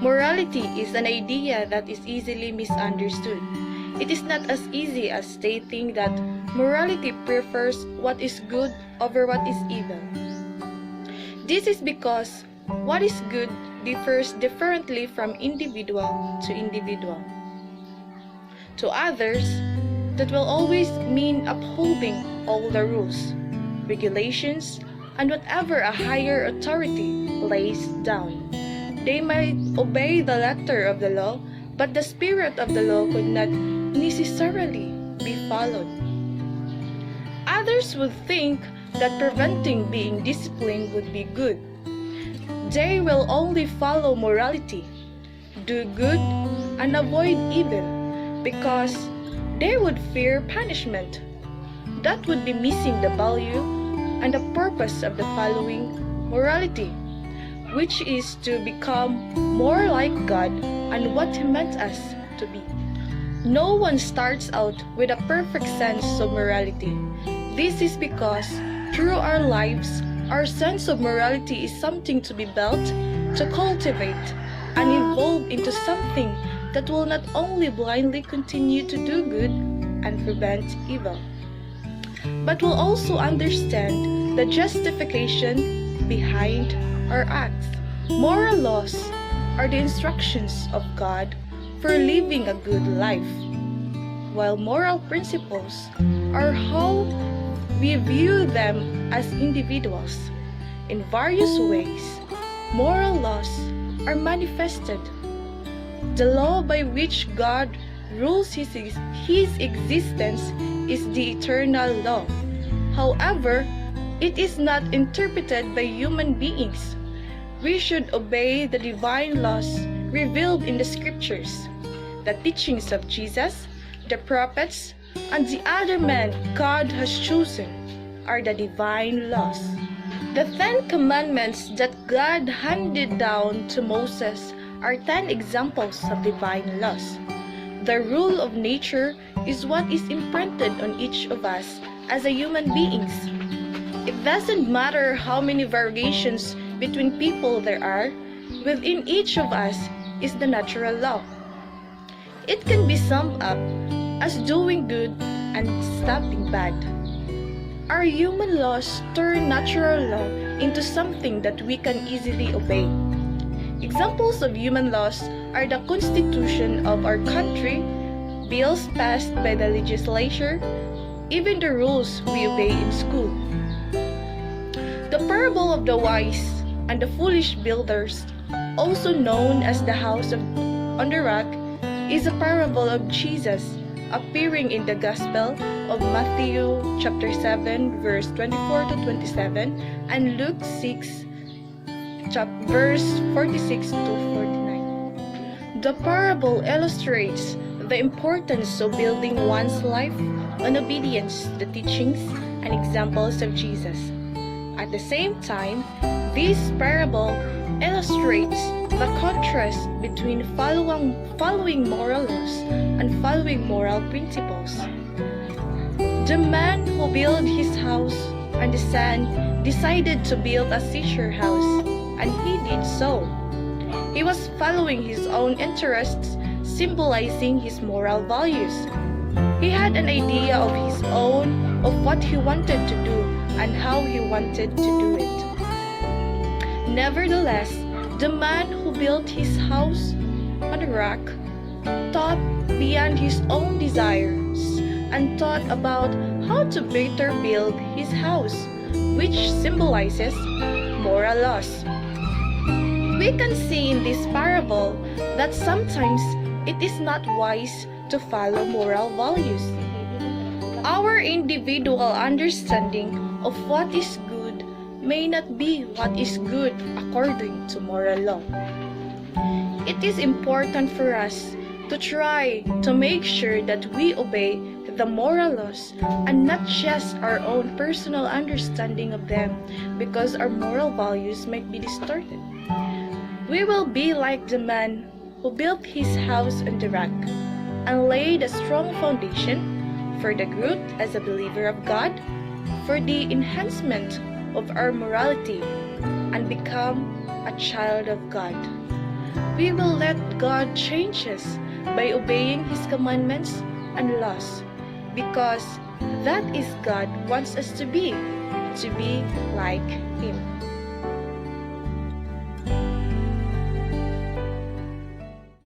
Morality is an idea that is easily misunderstood. It is not as easy as stating that morality prefers what is good over what is evil. This is because what is good differs differently from individual to individual. To others, that will always mean upholding all the rules, regulations, and whatever a higher authority lays down. They might obey the letter of the law, but the spirit of the law could not necessarily be followed. Others would think that preventing being disciplined would be good. They will only follow morality, do good, and avoid evil, because they would fear punishment. That would be missing the value and the purpose of the following morality, which is to become more like God and what He meant us to be. No one starts out with a perfect sense of morality. This is because through our lives, our sense of morality is something to be built, to cultivate, and evolve into something that will not only blindly continue to do good and prevent evil, but will also understand the justification behind our acts. Moral laws are the instructions of God for living a good life, while moral principles are how we view them as individuals. In various ways, moral laws are manifested. The law by which God rules His existence is the eternal law. However, it is not interpreted by human beings. We should obey the divine laws revealed in the scriptures. The teachings of Jesus, the prophets, and the other men God has chosen are the divine laws. The 10 commandments that God handed down to Moses are 10 examples of divine laws. The rule of nature is what is imprinted on each of us as a human beings. It doesn't matter how many variations between people there are, within each of us is the natural law. It can be summed up as doing good and stopping bad. Our human laws turn natural law into something that we can easily obey. Examples of human laws are the constitution of our country, bills passed by the legislature, even the rules we obey in school. The parable of the wise and the foolish builders, also known as the house on the rock, is a parable of Jesus appearing in the Gospel of Matthew chapter 7 verse 24 to 27 and Luke 6 verse 46 to 49. The parable illustrates the importance of building one's life on obedience to the teachings and examples of Jesus. At the same time, this parable illustrates the contrast between following moral laws and following moral principles. The man who built his house on the sand decided to build a seashore house, and he did so. He was following his own interests, symbolizing his moral values. He had an idea of his own of what he wanted to do and how he wanted to do it. Nevertheless, the man who built his house on the rock thought beyond his own desires and thought about how to better build his house, which symbolizes moral laws. We can see in this parable that sometimes it is not wise to follow moral values. Our individual understanding of what is good may not be what is good according to moral law. It is important for us to try to make sure that we obey the moral laws and not just our own personal understanding of them, because our moral values might be distorted. We will be like the man who built his house on the rock and laid a strong foundation for the growth as a believer of God, for the enhancement of our morality, and become a child of God. we will let God change us by obeying His commandments and laws, because that is God wants us to be like Him.